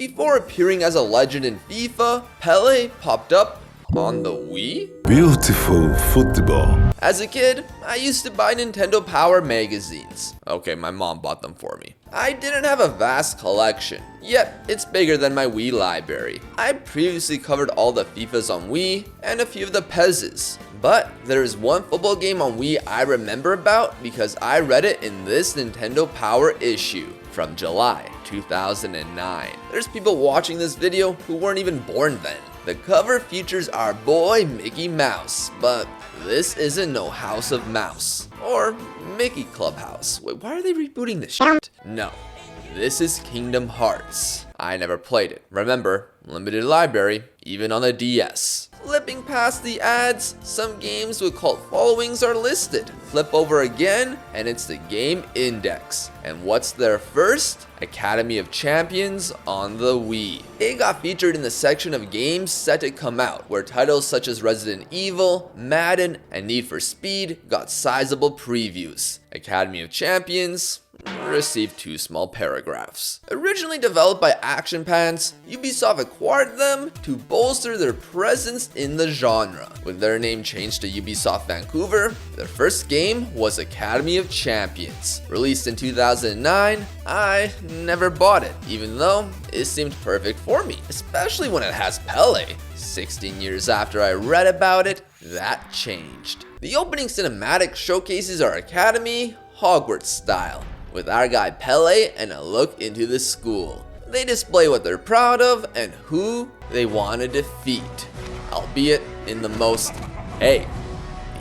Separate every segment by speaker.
Speaker 1: Before appearing as a legend in FIFA, Pele popped up on the Wii?
Speaker 2: Beautiful football.
Speaker 1: As a kid, I used to buy Nintendo Power magazines. Okay, my mom bought them for me. I didn't have a vast collection, yet it's bigger than my Wii library. I previously covered all the FIFAs on Wii and a few of the PESs. But there is one football game on Wii I remember about because I read it in this Nintendo Power issue from July 2009. There's people watching this video who weren't even born then. The cover features our boy Mickey Mouse, but this isn't no House of Mouse or Mickey Clubhouse. Wait, why are they rebooting this shit? No, this is Kingdom Hearts. I never played it. Remember, limited library, even on the DS. Flipping past the ads, some games with cult followings are listed. Flip over again, and it's the game index. And what's there first? Academy of Champions on the Wii. It got featured in the section of games set to come out, where titles such as Resident Evil, Madden, and Need for Speed got sizable previews. Academy of Champions received 2 small paragraphs. Originally developed by Action Pants, Ubisoft acquired them to bolster their presence in the genre. With their name changed to Ubisoft Vancouver, their first game was Academy of Champions. Released in 2009, I never bought it, even though it seemed perfect for me, especially when it has Pele. 16 years after I read about it, that changed. The opening cinematic showcases our academy, Hogwarts style, with our guy Pele and a look into the school. They display what they're proud of and who they want to defeat, albeit in the most, hey,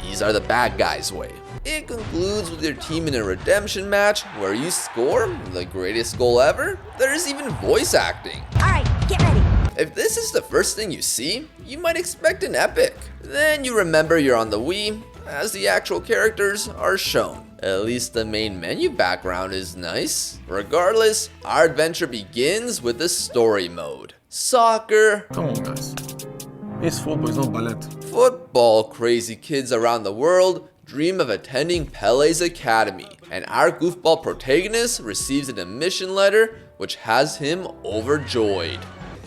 Speaker 1: these are the bad guys way. It concludes with your team in a redemption match where you score the greatest goal ever. There's even voice acting.
Speaker 3: Alright, get ready.
Speaker 1: If this is the first thing you see, you might expect an epic. Then you remember you're on the Wii, as the actual characters are shown. At least the main menu background is nice. Regardless, our adventure begins with the story mode. Soccer.
Speaker 2: Come on, guys. It's football, it's not ballet.
Speaker 1: Football crazy kids around the world dream of attending Pele's academy, and our goofball protagonist receives an admission letter which has him overjoyed.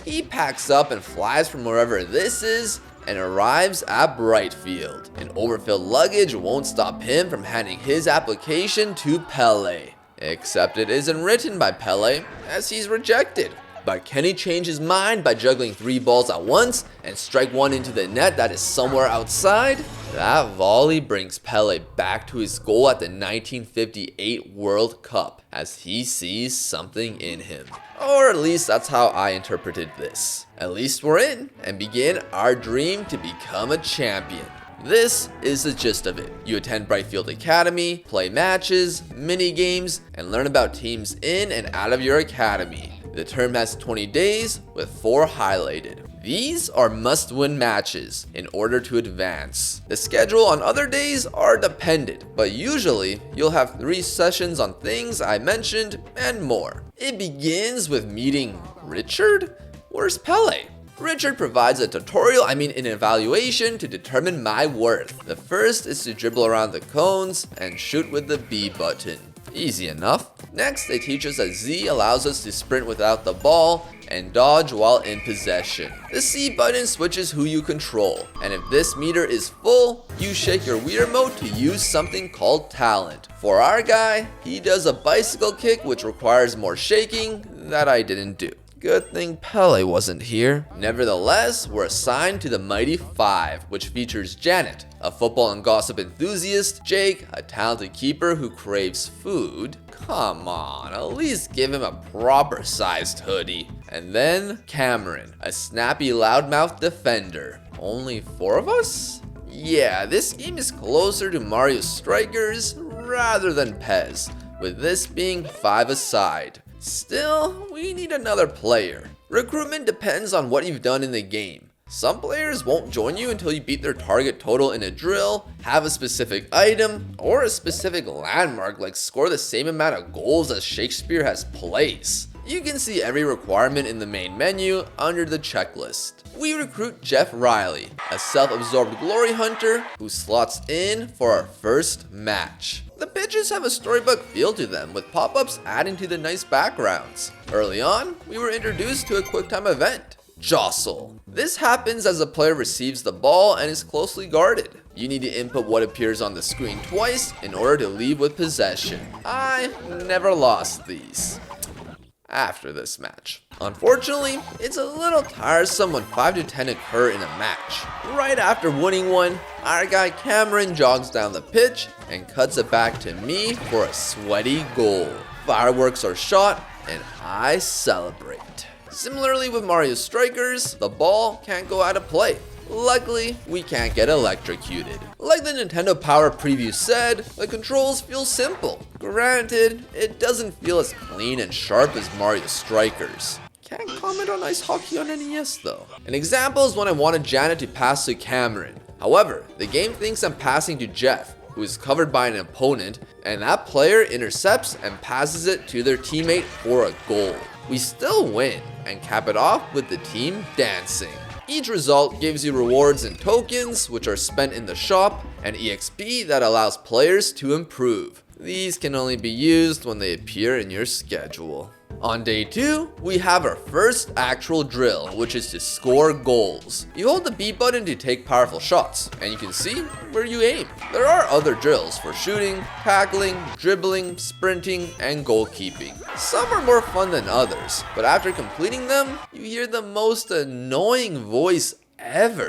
Speaker 1: He packs up and flies from wherever this is and arrives at Brightfield. An overfilled luggage won't stop him from handing his application to Pele. Except it isn't written by Pele, as he's rejected. But can he change his mind by juggling 3 balls at once and strike one into the net that is somewhere outside? That volley brings Pele back to his goal at the 1958 World Cup, as he sees something in him. Or at least that's how I interpreted this. At least we're in and begin our dream to become a champion. This is the gist of it. You attend Brightfield Academy, play matches, mini games, and learn about teams in and out of your academy. The term has 20 days with 4 highlighted. These are must-win matches in order to advance. The schedule on other days are dependent, but usually you'll have 3 sessions on things I mentioned and more. It begins with meeting Richard? Where's Pele? Richard provides an evaluation to determine my worth. The first is to dribble around the cones and shoot with the B button. Easy enough. Next, they teach us that Z allows us to sprint without the ball and dodge while in possession. The C button switches who you control, and if this meter is full, you shake your Wii remote to use something called talent. For our guy, he does a bicycle kick which requires more shaking that I didn't do. Good thing Pele wasn't here. Nevertheless, we're assigned to the Mighty Five, which features Janet, a football and gossip enthusiast, Jake, a talented keeper who craves food. Come on, at least give him a proper sized hoodie. And then Cameron, a snappy loudmouth defender. Only 4 of us? Yeah, this game is closer to Mario Strikers rather than PES, with this being 5 aside. Still, we need another player. Recruitment depends on what you've done in the game. Some players won't join you until you beat their target total in a drill, have a specific item, or a specific landmark like score the same amount of goals as Shakespeare has plays. You can see every requirement in the main menu under the checklist. We recruit Jeff Riley, a self-absorbed glory hunter who slots in for our first match. The pitches have a storybook feel to them, with pop-ups adding to the nice backgrounds. Early on, we were introduced to a QuickTime event, Jostle. This happens as a player receives the ball and is closely guarded. You need to input what appears on the screen twice in order to leave with possession. I never lost these after this match. Unfortunately, it's a little tiresome when 5 to 10 occur in a match. Right after winning one, our guy Cameron jogs down the pitch and cuts it back to me for a sweaty goal. Fireworks are shot and I celebrate. Similarly with Mario Strikers, the ball can't go out of play. Luckily, we can't get electrocuted. Like the Nintendo Power preview said, the controls feel simple. Granted, it doesn't feel as clean and sharp as Mario Strikers. Can't comment on Ice Hockey on NES though. An example is when I wanted Janet to pass to Cameron. However, the game thinks I'm passing to Jeff, who is covered by an opponent, and that player intercepts and passes it to their teammate for a goal. We still win and cap it off with the team dancing. Each result gives you rewards and tokens, which are spent in the shop, and EXP that allows players to improve. These can only be used when they appear in your schedule. On day 2, we have our first actual drill, which is to score goals. You hold the B button to take powerful shots, and you can see where you aim. There are other drills for shooting, tackling, dribbling, sprinting, and goalkeeping. Some are more fun than others, but after completing them, you hear the most annoying voice ever.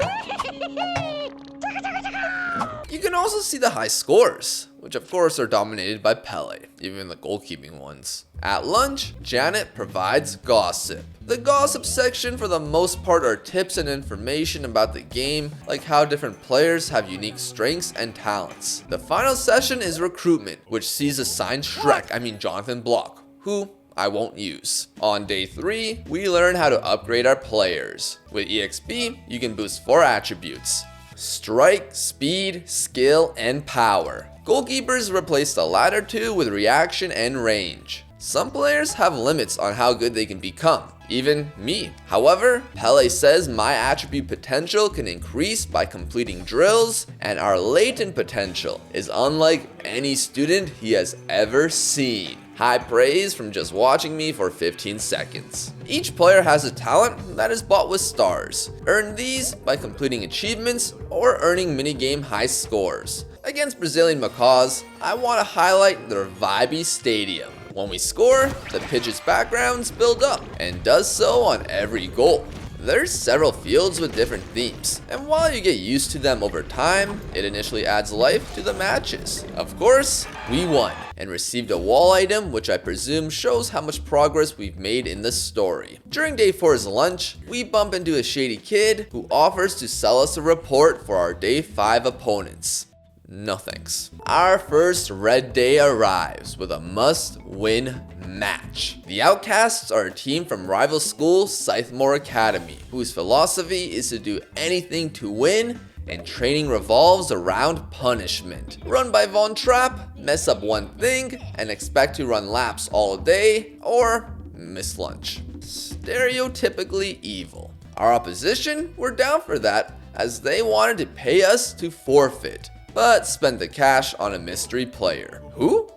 Speaker 1: You can also see the high scores, which of course are dominated by Pele, even the goalkeeping ones. At lunch, Janet provides gossip. The gossip section for the most part are tips and information about the game, like how different players have unique strengths and talents. The final session is Recruitment, which sees assigned Jonathan Block, who I won't use. On day 3, we learn how to upgrade our players. With EXP, you can boost 4 attributes: strike, speed, skill, and power. Goalkeepers replace the latter 2 with reaction and range. Some players have limits on how good they can become, even me. However, Pele says my attribute potential can increase by completing drills, and our latent potential is unlike any student he has ever seen. High praise from just watching me for 15 seconds. Each player has a talent that is bought with stars. Earn these by completing achievements or earning minigame high scores. Against Brazilian Macaws, I want to highlight their vibey stadium. When we score, the pitch's backgrounds build up, and does so on every goal. There's several fields with different themes, and while you get used to them over time, it initially adds life to the matches. Of course, we won, and received a wall item which I presume shows how much progress we've made in the story. During day 4's lunch, we bump into a shady kid who offers to sell us a report for our day 5 opponents. No thanks. Our first red day arrives with a must-win match. The Outcasts are a team from rival school Scythemore Academy, whose philosophy is to do anything to win, and training revolves around punishment. Run by Von Trapp, mess up one thing, and expect to run laps all day, or miss lunch. Stereotypically evil. Our opposition were down for that, as they wanted to pay us to forfeit, but spent the cash on a mystery player. Who?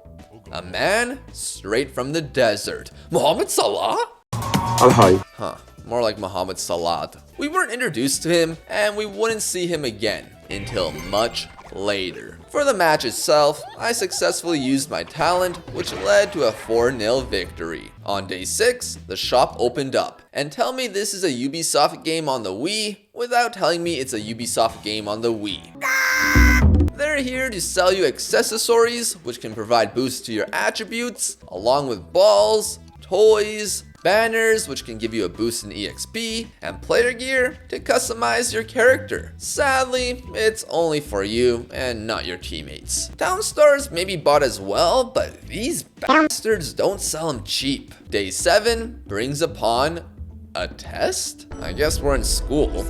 Speaker 1: A man straight from the desert. Mohamed Salah?
Speaker 2: Al-Hay.
Speaker 1: Huh, more like Mohamed Salah. We weren't introduced to him, and we wouldn't see him again until much later. For the match itself, I successfully used my talent, which led to a 4-0 victory. On day 6, the shop opened up, and tell me this is a Ubisoft game on the Wii without telling me it's a Ubisoft game on the Wii. They're here to sell you accessories, which can provide boosts to your attributes, along with balls, toys, banners, which can give you a boost in EXP, and player gear to customize your character. Sadly, it's only for you and not your teammates. Town stars may be bought as well, but these bastards don't sell them cheap. Day 7 brings upon a test? I guess we're in school.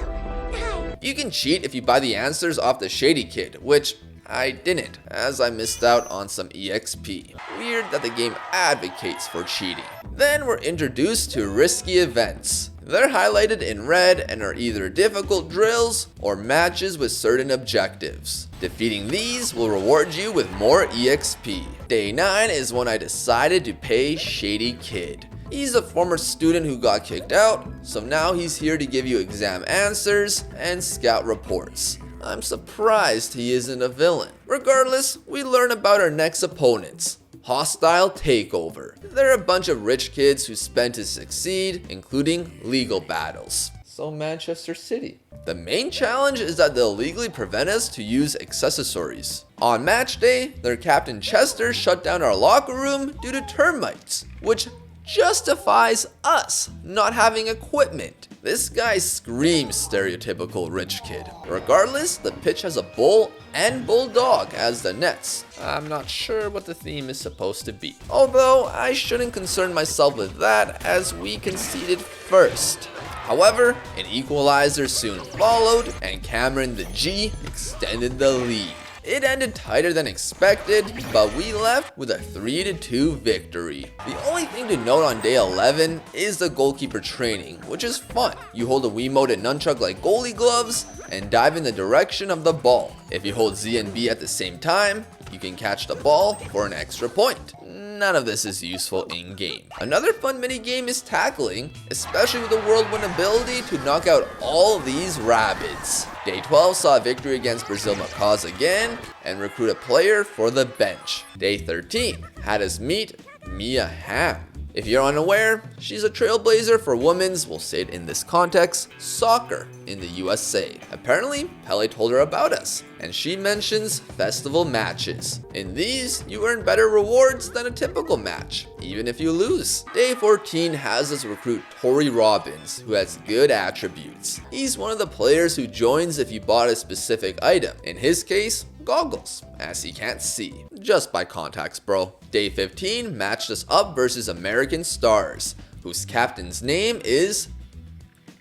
Speaker 1: You can cheat if you buy the answers off the shady kid, which I didn't, as I missed out on some EXP. Weird that the game advocates for cheating. Then we're introduced to risky events. They're highlighted in red and are either difficult drills or matches with certain objectives. Defeating these will reward you with more EXP. Day 9 is when I decided to pay Shady Kid. He's a former student who got kicked out, so now he's here to give you exam answers and scout reports. I'm surprised he isn't a villain. Regardless, we learn about our next opponents. Hostile Takeover. They're a bunch of rich kids who spend to succeed, including legal battles. So Manchester City. The main challenge is that they'll legally prevent us to use accessories. On match day, their captain Chester shut down our locker room due to termites, which justifies us not having equipment. This guy screams stereotypical rich kid. Regardless, the pitch has a bull and bulldog as the nets. I'm not sure what the theme is supposed to be. Although, I shouldn't concern myself with that as we conceded first. However, an equalizer soon followed and Cameron the G extended the lead. It ended tighter than expected, but we left with a 3-2 victory. The only thing to note on day 11 is the goalkeeper training, which is fun. You hold a Wiimote and nunchuck like goalie gloves and dive in the direction of the ball. If you hold Z and B at the same time, you can catch the ball for an extra point. None of this is useful in-game. Another fun mini-game is tackling, especially with the whirlwind ability to knock out all these rabbits. Day 12 saw a victory against Brazil Macaws again and recruit a player for the bench. Day 13 had us meet Mia Hamm. If you're unaware, she's a trailblazer for women's, we'll say it in this context, soccer in the USA. Apparently, Pele told her about us, and she mentions festival matches. In these, you earn better rewards than a typical match, even if you lose. Day 14 has us recruit Tori Robbins, who has good attributes. He's one of the players who joins if you bought a specific item. In his case, goggles, as he can't see. Just by contacts, bro. Day 15 matched us up versus American Stars, whose captain's name is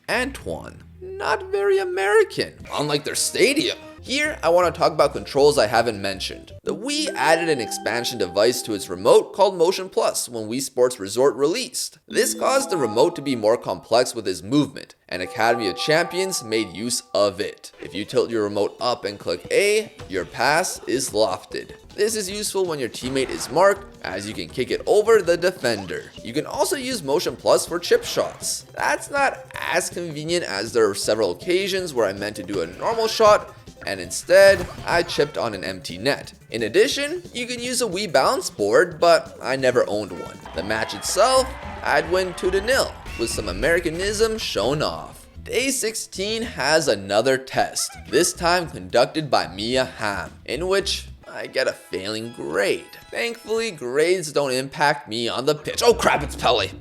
Speaker 1: Antoine. Not very American, unlike their stadium. Here, I want to talk about controls I haven't mentioned. The Wii added an expansion device to its remote called Motion Plus when Wii Sports Resort released. This caused the remote to be more complex with its movement, and Academy of Champions made use of it. If you tilt your remote up and click A, your pass is lofted. This is useful when your teammate is marked, as you can kick it over the defender. You can also use Motion Plus for chip shots. That's not as convenient as there are several occasions where I meant to do a normal shot, and instead, I chipped on an empty net. In addition, you can use a Wii balance board, but I never owned one. The match itself, I'd win 2-0, with some Americanism shown off. Day 16 has another test, this time conducted by Mia Hamm, in which I get a failing grade. Thankfully, grades don't impact me on the pitch. Oh crap, it's Pele!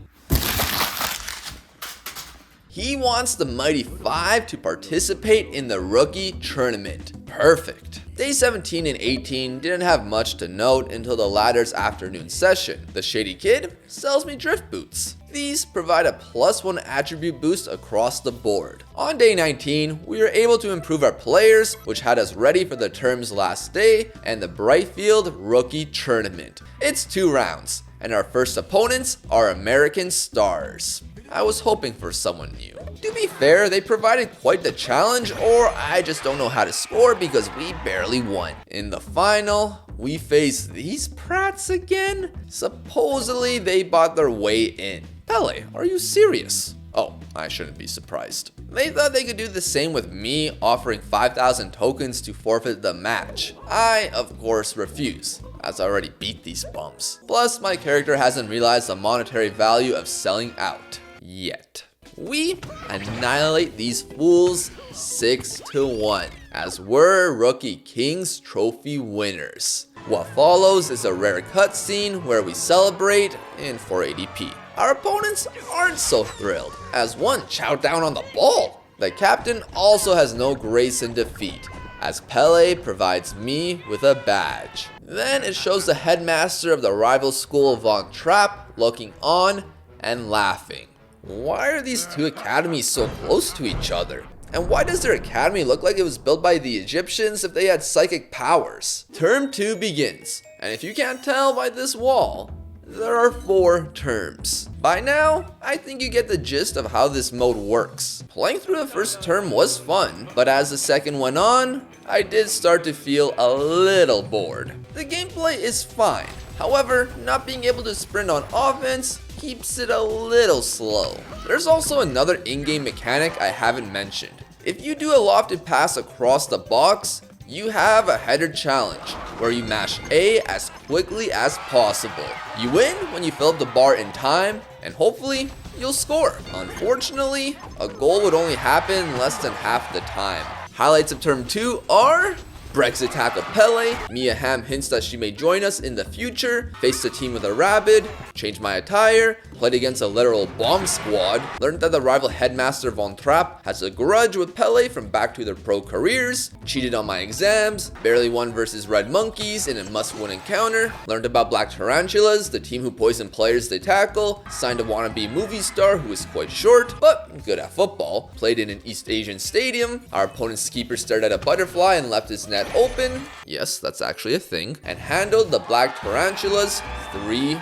Speaker 1: He wants the Mighty Five to participate in the rookie tournament. Perfect. Day 17 and 18 didn't have much to note until the latter's afternoon session. The Shady Kid sells me drift boots. These provide a +1 attribute boost across the board. On day 19, we were able to improve our players, which had us ready for the term's last day and the Brightfield Rookie Tournament. It's 2 rounds, and our first opponents are American Stars. I was hoping for someone new. To be fair, they provided quite the challenge, or I just don't know how to score because we barely won. In the final, we face these prats again? Supposedly, they bought their way in. Pele, are you serious? Oh, I shouldn't be surprised. They thought they could do the same with me, offering 5,000 tokens to forfeit the match. I, of course, refuse, as I already beat these bums. Plus, my character hasn't realized the monetary value of selling out. Yet. We annihilate these fools 6-1, as we're Rookie King's Trophy winners. What follows is a rare cutscene where we celebrate in 480p. Our opponents aren't so thrilled, as one chowed down on the ball. The captain also has no grace in defeat, as Pele provides me with a badge. Then it shows the headmaster of the rival school Von Trapp looking on and laughing. Why are these two academies so close to each other? And why does their academy look like it was built by the Egyptians if they had psychic powers? Term 2 begins, and if you can't tell by this wall, there are 4 terms. By now, I think you get the gist of how this mode works. Playing through the first term was fun, but as the second went on, I did start to feel a little bored. The gameplay is fine. However, not being able to sprint on offense keeps it a little slow. There's also another in-game mechanic I haven't mentioned. If you do a lofted pass across the box, you have a header challenge where you mash A as quickly as possible. You win when you fill up the bar in time, and hopefully you'll score. Unfortunately, a goal would only happen less than half the time. Highlights of term 2 are Brexit tackle Pele, Mia Hamm hints that she may join us in the future, face the team with a rabbit, change my attire, played against a literal bomb squad, learned that the rival headmaster Von Trapp has a grudge with Pele from back to their pro careers, cheated on my exams, barely won versus red monkeys in a must-win encounter, learned about black tarantulas, the team who poison players they tackle, signed a wannabe movie star who is quite short, but good at football, played in an East Asian stadium, our opponent's keeper stared at a butterfly and left his net open, yes, that's actually a thing, and handled the black tarantulas 3-0.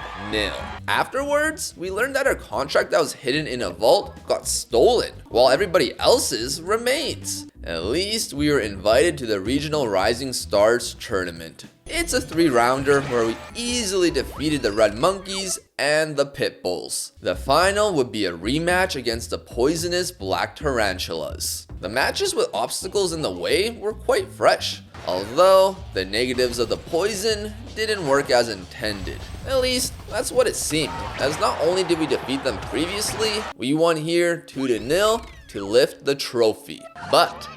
Speaker 1: Afterwards, we learned that our contract that was hidden in a vault got stolen, while everybody else's remains. At least we were invited to the Regional Rising Stars tournament. It's a 3-rounder where we easily defeated the Red Monkeys and the Pitbulls. The final would be a rematch against the poisonous Black Tarantulas. The matches with obstacles in the way were quite fresh, although the negatives of the poison didn't work as intended. At least, that's what it seemed, as not only did we defeat them previously, we won here 2-0 to lift the trophy. But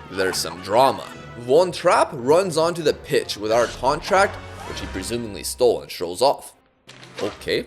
Speaker 1: there's some drama. Von Trapp runs onto the pitch with our contract, which he presumably stole, and shows off. Okay,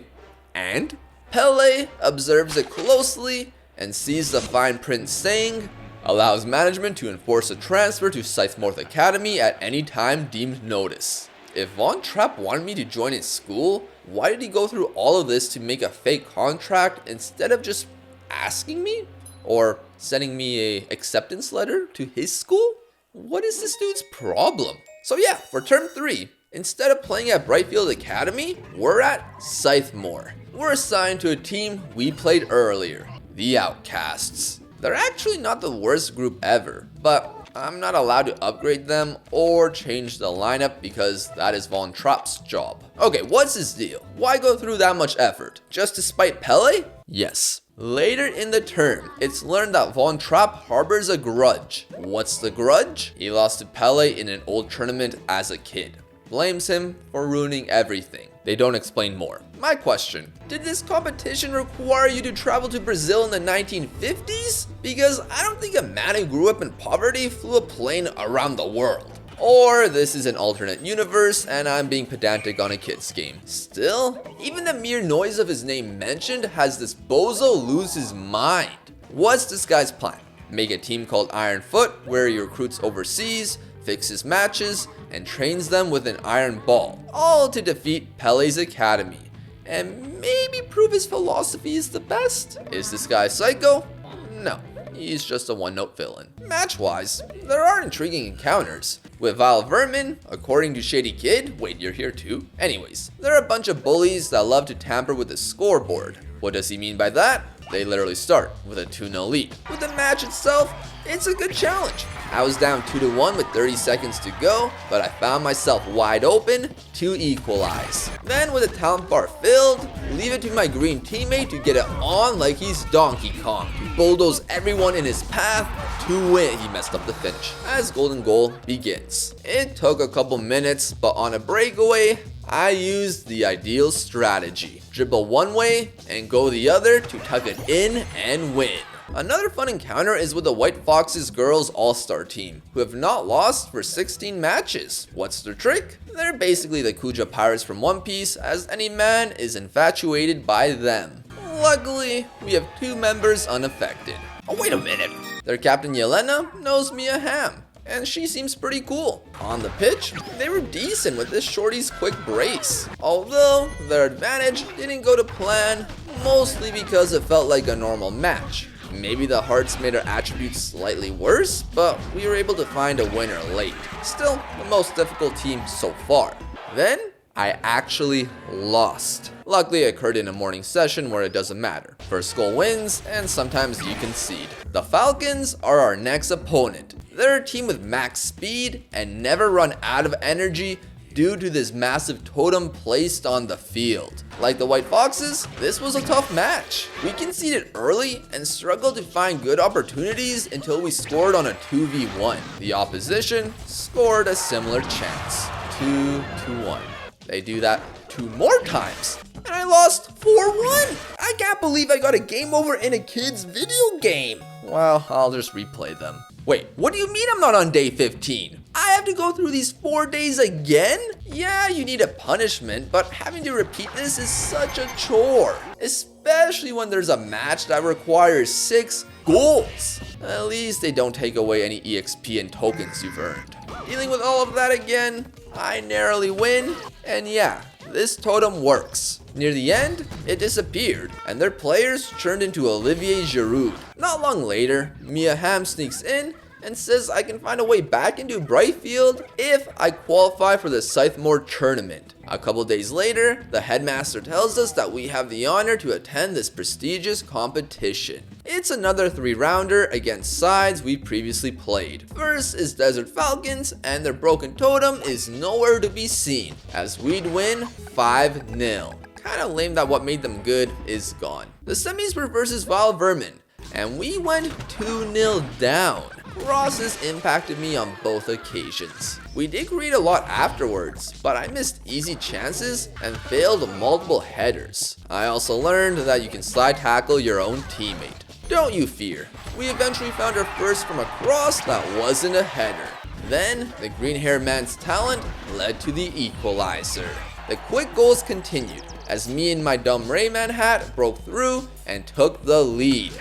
Speaker 1: and? Pele observes it closely and sees the fine print saying, allows management to enforce a transfer to Scythemore Academy at any time deemed notice. If Von Trapp wanted me to join his school, why did he go through all of this to make a fake contract instead of just asking me? Or sending me a acceptance letter to his school? What is this dude's problem? So yeah, for term 3, instead of playing at Brightfield Academy, we're at Scythemore. We're assigned to a team we played earlier, the Outcasts. They're actually not the worst group ever, but I'm not allowed to upgrade them or change the lineup because that is Von Trapp's job. Okay, what's his deal? Why go through that much effort? Just to spite Pele? Yes. Later in the term, it's learned that Von Trapp harbors a grudge. What's the grudge? He lost to Pele in an old tournament as a kid. Blames him for ruining everything. They don't explain more. My question, did this competition require you to travel to Brazil in the 1950s? Because I don't think a man who grew up in poverty flew a plane around the world. Or this is an alternate universe and I'm being pedantic on a kid's game. Still, even the mere noise of his name mentioned has this bozo lose his mind. What's this guy's plan? Make a team called Iron Foot where he recruits overseas, fixes matches, and trains them with an iron ball, all to defeat Pele's academy, and maybe prove his philosophy is the best? Is this guy psycho? No, he's just a one-note villain. Match-wise, there are intriguing encounters. With Vile Vermin, according to Shady Kid, wait, you're here too? Anyways, there are a bunch of bullies that love to tamper with the scoreboard. What does he mean by that? They literally start with a 2-0 lead. With the match itself, it's a good challenge. I was down 2-1 with 30 seconds to go, but I found myself wide open to equalize. Then with the talent bar filled, leave it to my green teammate to get it on like he's Donkey Kong, to bulldoze everyone in his path to win. He messed up the finish as golden goal begins. It took a couple minutes, but on a breakaway, I used the ideal strategy. Dribble one way and go the other to tuck it in and win. Another fun encounter is with the White Foxes girls all-star team, who have not lost for 16 matches. What's their trick? They're basically the Kuja Pirates from One Piece, as any man is infatuated by them. Luckily, we have 2 members unaffected. Oh, wait a minute. Their captain Yelena knows Mia Hamm, and she seems pretty cool. On the pitch, they were decent with this shorty's quick brace. Although, their advantage didn't go to plan, mostly because it felt like a normal match. Maybe the hearts made our attributes slightly worse, but we were able to find a winner late. Still, the most difficult team so far. Then, I actually lost. Luckily, it occurred in a morning session where it doesn't matter. First goal wins, and sometimes you concede. The Falcons are our next opponent. They're a team with max speed and never run out of energy due to this massive totem placed on the field. Like the White Foxes, this was a tough match. We conceded early and struggled to find good opportunities until we scored on a 2v1. The opposition scored a similar chance. 2-1. They do that 2 more times, and I lost 4-1. I can't believe I got a game over in a kid's video game. Well, I'll just replay them. Wait, what do you mean I'm not on day 15? I have to go through these 4 days again? Yeah, you need a punishment, but having to repeat this is such a chore. Especially when there's a match that requires 6 goals. At least they don't take away any EXP and tokens you've earned. Dealing with all of that again, I narrowly win, and yeah, this totem works. Near the end, it disappeared, and their players turned into Olivier Giroud. Not long later, Mia Hamm sneaks in and says I can find a way back into Brightfield if I qualify for the Scythemore tournament. A couple days later, the headmaster tells us that we have the honor to attend this prestigious competition. It's another 3-rounder against sides we previously played. First is Desert Falcons, and their broken totem is nowhere to be seen, as we'd win 5-0. Kinda lame that what made them good is gone. The semis were versus Vile Vermin, and we went 2-0 down. Crosses impacted me on both occasions. We did create a lot afterwards, but I missed easy chances and failed multiple headers. I also learned that you can slide tackle your own teammate. Don't you fear. We eventually found our first from a cross that wasn't a header. Then, the green-haired man's talent led to the equalizer. The quick goals continued, as me and my dumb Rayman hat broke through and took the lead.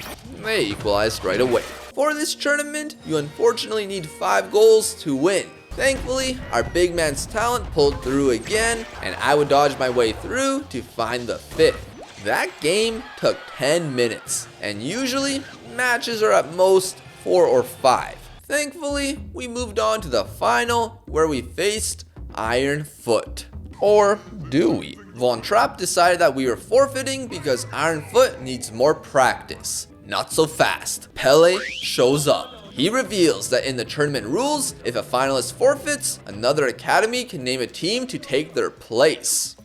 Speaker 1: They equalized right away. For this tournament, you unfortunately need 5 goals to win. Thankfully, our big man's talent pulled through again, and I would dodge my way through to find the 5th. That game took 10 minutes, and usually, matches are at most 4 or 5. Thankfully, we moved on to the final, where we faced Iron Foot. Or do we? Von Trapp decided that we were forfeiting because Iron Foot needs more practice. Not so fast. Pele shows up. He reveals that in the tournament rules, if a finalist forfeits, another academy can name a team to take their place.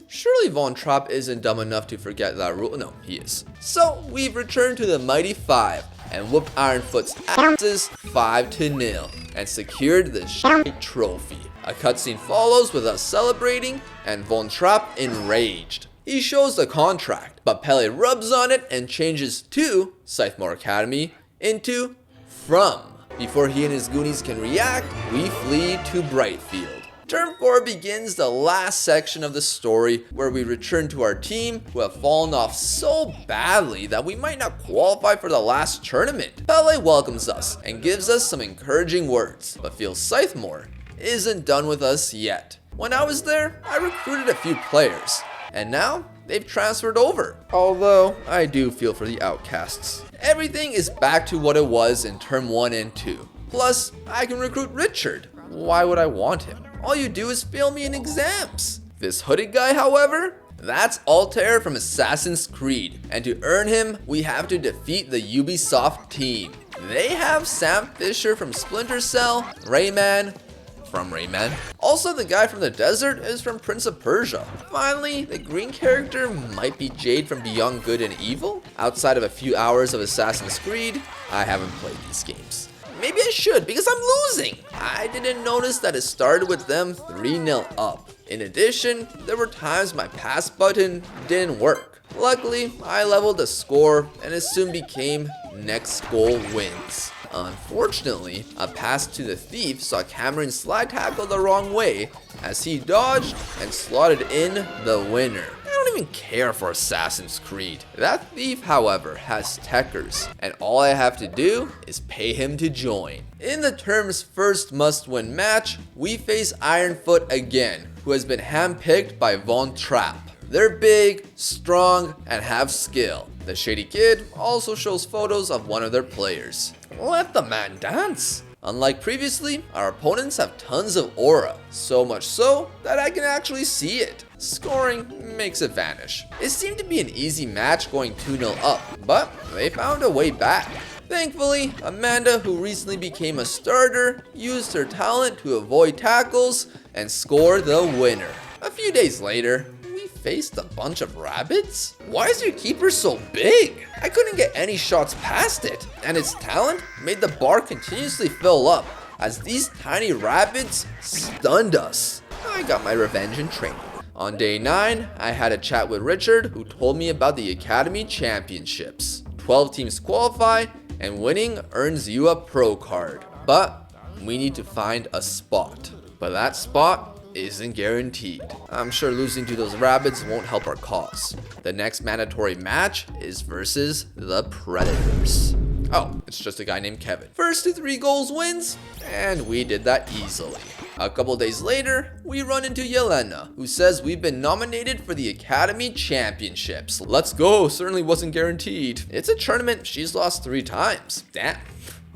Speaker 1: Surely Von Trapp isn't dumb enough to forget that rule. No, he is. So we've returned to the Mighty 5 and whooped Ironfoot's asses 5-0 and secured the shit trophy. A cutscene follows with us celebrating and Von Trapp enraged. He shows the contract, but Pele rubs on it and changes to Scythemore Academy into from. Before he and his goonies can react, we flee to Brightfield. Term 4 begins the last section of the story where we return to our team who have fallen off so badly that we might not qualify for the last tournament. Pele welcomes us and gives us some encouraging words, but feels Scythemore isn't done with us yet. When I was there, I recruited a few players, and now they've transferred over. Although, I do feel for the outcasts. Everything is back to what it was in Term 1 and 2. Plus, I can recruit Richard. Why would I want him? All you do is fail me in exams. This hooded guy, however, that's Altair from Assassin's Creed. And to earn him, we have to defeat the Ubisoft team. They have Sam Fisher from Splinter Cell, Rayman from Rayman. Also, the guy from the desert is from Prince of Persia. Finally, the green character might be Jade from Beyond Good and Evil. Outside of a few hours of Assassin's Creed, I haven't played these games. Maybe I should because I'm losing. I didn't notice that it started with them 3-0 up. In addition, there were times my pass button didn't work. Luckily, I leveled the score and it soon became next goal wins. Unfortunately, a pass to the thief saw Cameron slide tackle the wrong way as he dodged and slotted in the winner. I don't even care for Assassin's Creed. That thief, however, has techers, and all I have to do is pay him to join. In the term's first must-win match, we face Ironfoot again, who has been handpicked by Von Trapp. They're big, strong, and have skill. The shady kid also shows photos of one of their players. Let the man dance. Unlike previously, our opponents have tons of aura, so much so that I can actually see it. Scoring makes it vanish. It seemed to be an easy match going 2-0 up, but they found a way back. Thankfully, Amanda, who recently became a starter, used her talent to avoid tackles and score the winner. A few days later, we faced a bunch of rabbits? Why is your keeper so big? I couldn't get any shots past it, and its talent made the bar continuously fill up as these tiny rabbits stunned us. I got my revenge in training. On day 9, I had a chat with Richard, who told me about the Academy Championships. 12 teams qualify, and winning earns you a pro card. But we need to find a spot. But that spot isn't guaranteed. I'm sure losing to those rabbits won't help our cause. The next mandatory match is versus the Predators. Oh, it's just a guy named Kevin. First to 3 goals wins, and we did that easily. A couple days later, we run into Yelena, who says we've been nominated for the Academy Championships. Let's go, certainly wasn't guaranteed. It's a tournament she's lost 3 times. Damn,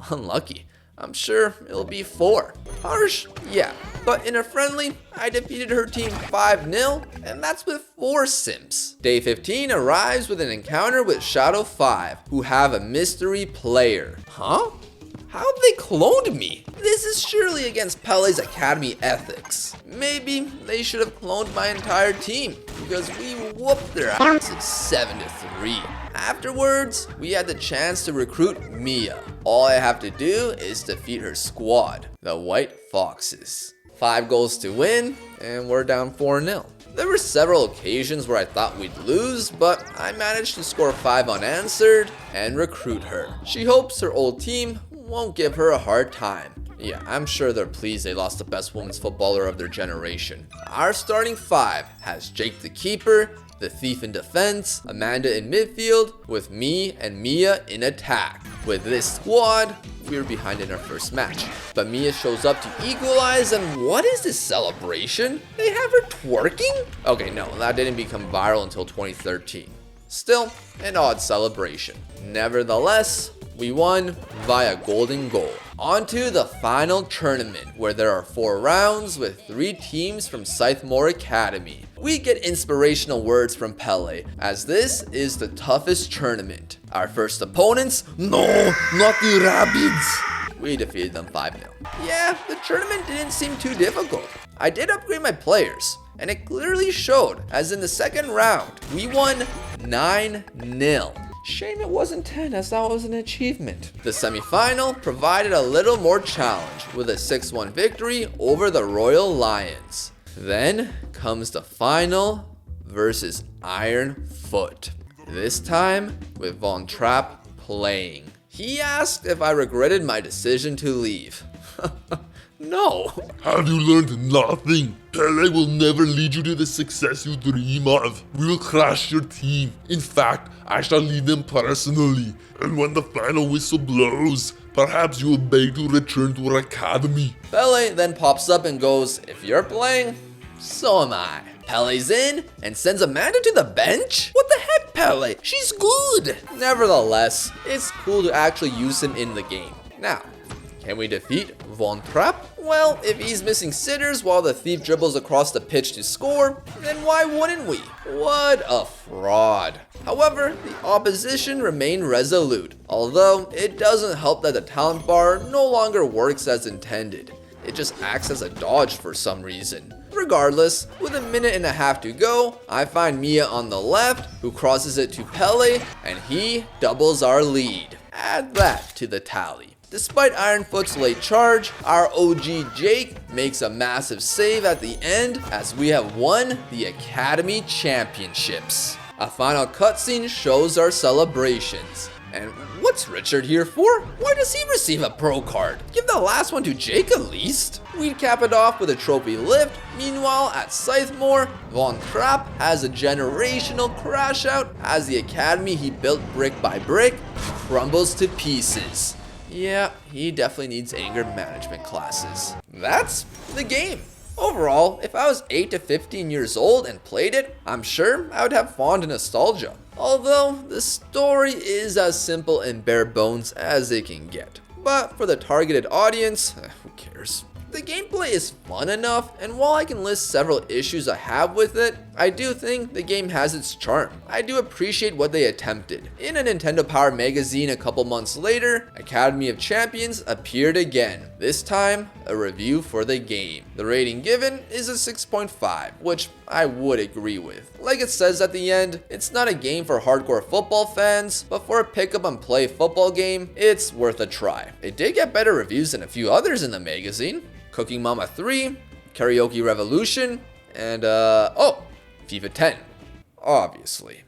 Speaker 1: unlucky. I'm sure it'll be 4. Harsh, yeah, but in a friendly, I defeated her team 5-0, and that's with 4 simps. Day 15 arrives with an encounter with Shadow 5, who have a mystery player. Huh? How have they cloned me? This is surely against Pele's Academy ethics. Maybe they should have cloned my entire team, because we whooped their asses 7-3. Afterwards, we had the chance to recruit Mia. All I have to do is defeat her squad, the White Foxes. 5 goals to win, and we're down 4-0. There were several occasions where I thought we'd lose, but I managed to score 5 unanswered and recruit her. She hopes her old team won't give her a hard time. Yeah, I'm sure they're pleased they lost the best women's footballer of their generation. Our starting 5 has Jake the keeper, the thief in defense, Amanda in midfield, with me and Mia in attack. With this squad, we were behind in our first match, but Mia shows up to equalize, and what is this celebration? They have her twerking? Okay, no, that didn't become viral until 2013. Still, an odd celebration. Nevertheless, we won via golden goal. On to the final tournament, where there are 4 rounds with 3 teams from Scythemore Academy. We get inspirational words from Pele, as this is the toughest tournament. Our first opponents, no, not the rabbits. We defeated them 5-0. Yeah, the tournament didn't seem too difficult. I did upgrade my players, and it clearly showed, as in the second round, we won 9-0. Shame it wasn't 10, as that was an achievement. The semi-final provided a little more challenge with a 6-1 victory over the Royal Lions. Then comes the final versus Iron Foot. This time with Von Trapp playing. He asked if I regretted my decision to leave. No.
Speaker 2: Have you learned nothing? Pele will never lead you to the success you dream of. We will crush your team. In fact, I shall lead them personally. And when the final whistle blows, perhaps you will beg to return to our academy.
Speaker 1: Pele then pops up and goes, if you're playing, so am I. Pele's in and sends Amanda to the bench? What the heck, Pele? She's good. Nevertheless, it's cool to actually use him in the game. Now, can we defeat Von Trapp? Well, if he's missing sitters while the thief dribbles across the pitch to score, then why wouldn't we? What a fraud. However, the opposition remained resolute, although it doesn't help that the talent bar no longer works as intended. It just acts as a dodge for some reason. Regardless, with a minute and a half to go, I find Mia on the left, who crosses it to Pele, and he doubles our lead. Add that to the tally. Despite Ironfoot's late charge, our OG Jake makes a massive save at the end as we have won the Academy Championships. A final cutscene shows our celebrations. And what's Richard here for? Why does he receive a pro card? Give the last one to Jake at least. We'd cap it off with a trophy lift. Meanwhile, at Scythemore, Von Trapp has a generational crash out as the academy he built brick by brick crumbles to pieces. Yeah, he definitely needs anger management classes. That's the game. Overall, if I was 8 to 15 years old and played it, I'm sure I would have fond nostalgia. Although, the story is as simple and bare bones as it can get. but for the targeted audience, who cares? The gameplay is fun enough, and while I can list several issues I have with it, I do think the game has its charm. I do appreciate what they attempted. In a Nintendo Power magazine a couple months later, Academy of Champions appeared again, this time a review for the game. The rating given is a 6.5, which I would agree with. Like it says at the end, it's not a game for hardcore football fans, but for a pick up and play football game, it's worth a try. It did get better reviews than a few others in the magazine. Cooking Mama 3, Karaoke Revolution, and FIFA 10, obviously.